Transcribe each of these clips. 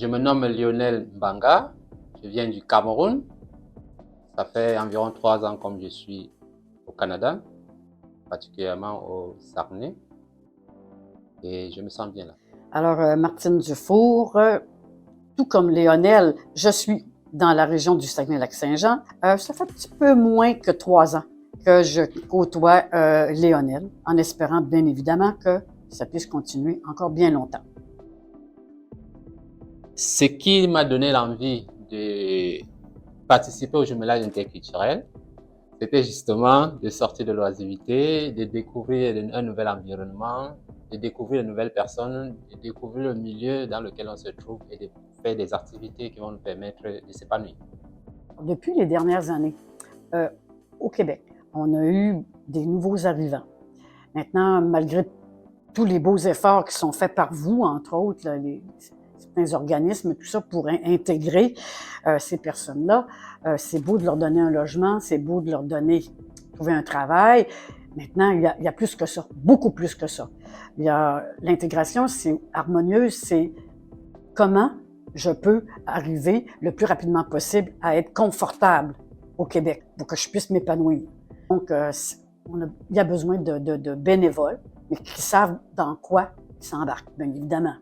Je me nomme Lionel Mbanga, je viens du Cameroun. Ça fait environ 3 ans comme je suis au Canada, particulièrement au Saguenay, et je me sens bien là. Alors, Martine Dufour, tout comme Lionel, je suis dans la région du Saguenay-Lac-Saint-Jean. Ça fait un petit peu moins que 3 ans que je côtoie Lionel, en espérant bien évidemment que ça puisse continuer encore bien longtemps. Ce qui m'a donné l'envie de participer au jumelage interculturel, c'était justement de sortir de l'oisiveté, de découvrir un nouvel environnement, de découvrir de nouvelles personnes, de découvrir le milieu dans lequel on se trouve et de faire des activités qui vont nous permettre de s'épanouir. Depuis les dernières années, au Québec, on a eu des nouveaux arrivants. Maintenant, malgré tous les beaux efforts qui sont faits par vous, entre autres, là, certains organismes, tout ça pour intégrer ces personnes-là, c'est beau de leur donner un logement, c'est beau de leur trouver un travail. Maintenant, il y a plus que ça, beaucoup plus que ça. Il y a l'intégration, c'est harmonieuse, c'est comment je peux arriver le plus rapidement possible à être confortable au Québec pour que je puisse m'épanouir. Donc, il y a besoin de bénévoles, mais qui savent dans quoi ils s'embarquent, bien évidemment.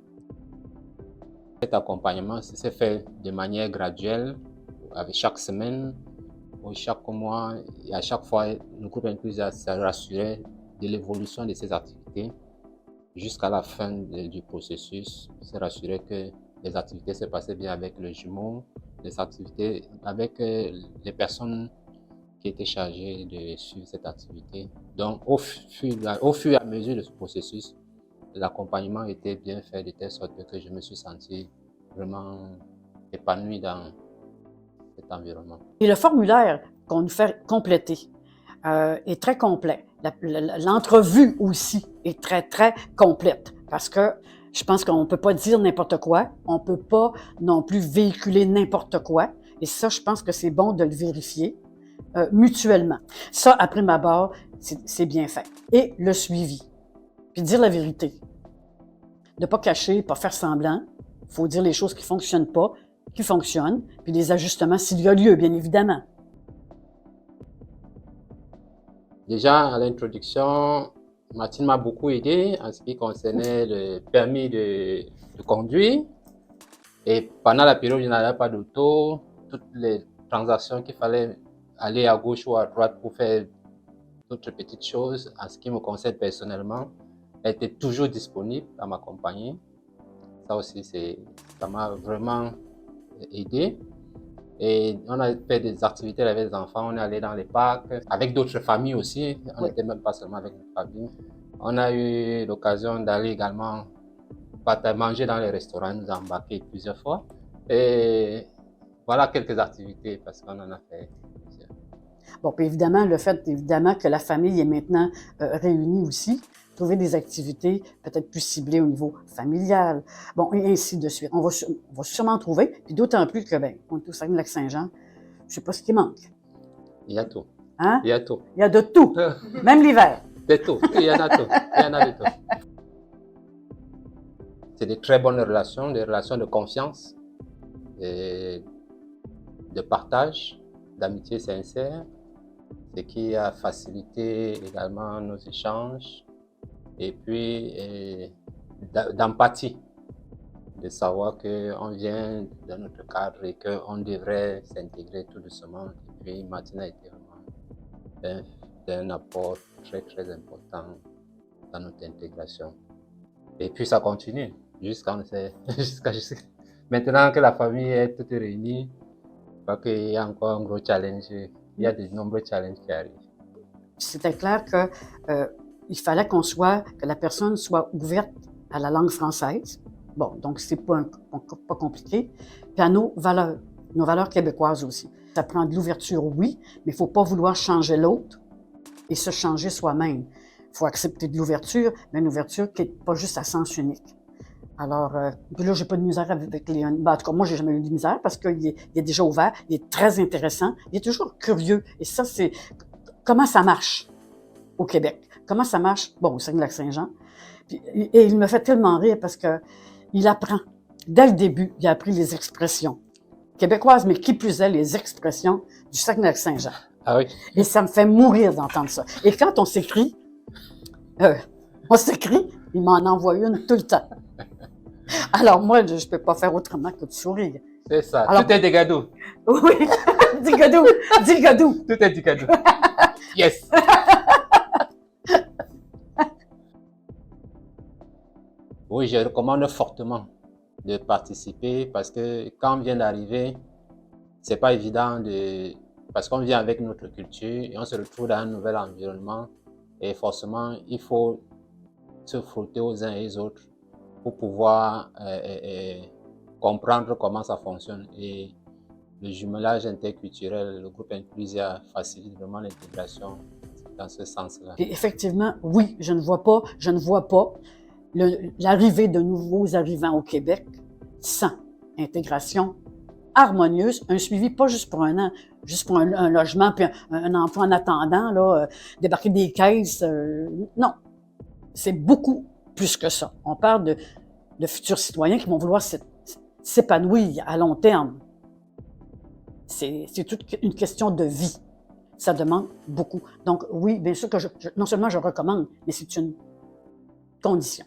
Cet accompagnement s'est fait de manière graduelle, avec chaque semaine ou chaque mois, et à chaque fois, le groupe inclusif s'est rassuré de l'évolution de ces activités jusqu'à la fin du processus. S'est rassuré que les activités se passaient bien avec le jumeau, les activités avec les personnes qui étaient chargées de suivre cette activité. Donc, au fur et à mesure de ce processus, l'accompagnement était bien fait de telle sorte que je me suis senti vraiment épanoui dans cet environnement. Et le formulaire qu'on nous fait compléter est très complet. L'entrevue aussi est très, très complète parce que je pense qu'on ne peut pas dire n'importe quoi, on ne peut pas non plus véhiculer n'importe quoi. Et ça, je pense que c'est bon de le vérifier mutuellement. Ça, à prime abord, c'est bien fait. Et le suivi. Puis dire la vérité. Ne pas cacher, pas faire semblant. Il faut dire les choses qui ne fonctionnent pas, qui fonctionnent, puis des ajustements s'il y a lieu, bien évidemment. Déjà, à l'introduction, Martine m'a beaucoup aidé en ce qui concernait le permis de conduire. Et pendant la période où je n'avais pas d'auto, toutes les transactions qu'il fallait aller à gauche ou à droite pour faire d'autres petites choses, en ce qui me concerne personnellement, elle était toujours disponible à m'accompagner. Ça aussi, ça m'a vraiment aidé. Et on a fait des activités avec les enfants, on est allé dans les parcs, avec d'autres familles aussi, on n'était même pas seulement avec notre famille. On a eu l'occasion d'aller également manger dans les restaurants, nous embarquer plusieurs fois. Et voilà quelques activités, parce qu'on en a fait plusieurs. Bon, puis évidemment, le fait évidemment que la famille est maintenant réunie aussi, trouver des activités peut-être plus ciblées au niveau familial, bon, et ainsi de suite. On va sûrement trouver, puis d'autant plus que, ben, on est au Saguenay-Lac-Saint-Jean, je sais pas ce qui manque. Il y a tout. Hein? Il y a tout. Il y a de tout, même l'hiver. De tout, il y en a tout. Il y en a de tout. C'est de très bonnes relations, des relations de confiance, et de partage, d'amitié sincère, ce qui a facilité également nos échanges, et puis d'empathie, de savoir qu'on vient de notre cadre et qu'on devrait s'intégrer tout doucement. Et puis Martine a été vraiment un apport très très important dans notre intégration. Et puis ça continue jusqu'à maintenant que la famille est toute réunie. Je crois qu'il y a encore un gros challenge. Il y a de nombreux challenges qui arrivent. C'était clair que il fallait que la personne soit ouverte à la langue française. Bon, donc c'est pas compliqué. Puis à nos valeurs québécoises aussi. Ça prend de l'ouverture, oui, mais il faut pas vouloir changer l'autre et se changer soi-même. Il faut accepter de l'ouverture, mais une ouverture qui n'est pas juste à sens unique. Alors, puis là, j'ai pas de misère avec Léon. Ben, en tout cas, moi, j'ai jamais eu de misère parce qu'il est déjà ouvert, il est très intéressant, il est toujours curieux. Et ça, c'est comment ça marche au Québec. Comment ça marche, bon, au Saguenay-Lac-Saint-Jean. Et il me fait tellement rire parce que il apprend. dès le début, il a appris les expressions québécoises, mais qui plus est, les expressions du Saguenay-Lac-Saint-Jean. Ah oui. Et ça me fait mourir d'entendre ça. Et quand on s'écrit, il m'en envoie une tout le temps. Alors moi, je ne peux pas faire autrement que de sourire. C'est ça. Alors, tout est des cadeaux. Oui, dis gadou, dis gadou. Tout est du cadeau. Yes. Oui, je recommande fortement de participer parce que quand on vient d'arriver, c'est pas évident parce qu'on vient avec notre culture et on se retrouve dans un nouvel environnement et forcément il faut se frotter aux uns et aux autres pour pouvoir comprendre comment ça fonctionne. Et le jumelage interculturel, le groupe Inclusia facilite vraiment l'intégration dans ce sens-là. Et effectivement, oui, je ne vois pas l'arrivée de nouveaux arrivants au Québec sans intégration harmonieuse, un suivi pas juste pour un an, juste pour un logement puis un emploi en attendant, là, débarquer des caisses. Non, c'est beaucoup plus que ça. On parle de futurs citoyens qui vont vouloir s'épanouir à long terme. C'est toute une question de vie. Ça demande beaucoup. Donc oui, bien sûr que non seulement je recommande, mais c'est une condition.